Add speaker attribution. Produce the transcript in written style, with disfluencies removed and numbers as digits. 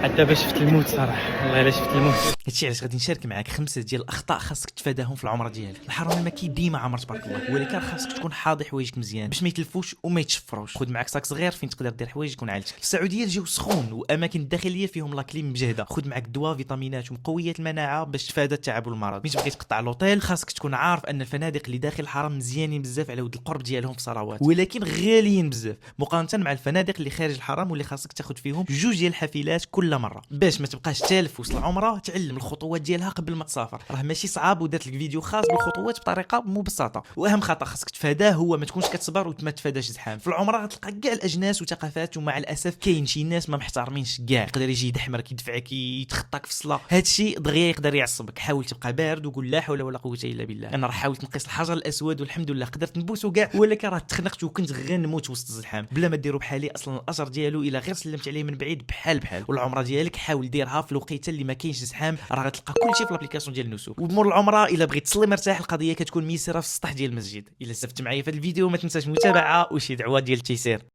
Speaker 1: حتى باش شفت الموت صراحه، والله الا شفت الموت.
Speaker 2: هادشي علاش غادي نشارك معاك 5 ديال الاخطاء خاصك تفاداهم في العمره ديالك. الحرام المكي ديما عامر تبارك الله، ولكن خاصك تكون حاضي حوايجك مزيان باش ما يتلفوش وما يتشفروش. خذ معاك ساك صغير فين تقدر دير حوايجك ونعالجك. في السعوديه الجو سخون واماكن الداخليه فيهم لاكليم مجهده. خذ معاك دواء فيتامينات ومقويات المناعه باش تفادى التعب والمرض. ملي تبغي تقطع لوطيل خاصك تكون عارف ان الفنادق اللي داخل الحرم مزيانين بزاف على ود القرب ديالهم في صلوات، ولكن غاليين بزاف مقارنه مع الفنادق اللي خارج الحرم واللي خاصك تاخذ فيهم جوج ديال الحافلات كل مره باش ما تبقاش تالف وسط العمره. تعلم الخطوات ديالها قبل ما تسافر، راه ماشي صعاب ودات لك فيديو خاص بالخطوات بطريقه مبسطه. واهم خطا خاصك تفاداه هو ما تكونش كتصبر وما تفاداش زحام. في العمره غتلقى كاع الاجناس وثقافات، ومع الاسف كاين شي ناس ما محترمينش كاع، يقدر يجي يدحمرك يدفعك يتخطاك في الصلاه. هادشي دغيا يقدر يعصبك. حاول تبقى بارد وقول لا حول ولا قوه الا بالله. انا راه حاولت نقيس الحجر الاسود والحمد لله قدرت نبوسو كاع، ولكن راه تخنقت وكنت غير نموت وسط الزحام. بلا ما ديروا بحالي اصلا الاجر ديالو الا غير سلمت عليه من بعيد بحال بحال. والعمره ديالك حاول ديرها في الوقيته اللي ما كاينش زحام، راه غتلقى كلشي في الابليكاسيون ديال النسوك. وبمور العمره الا بغيت تصلي مرتاح القضيه كتكون ميسره في السطح ديال المسجد. الا استفدت معايا في الفيديو ما تنساش المتابعه وشي دعوه ديال التيسير.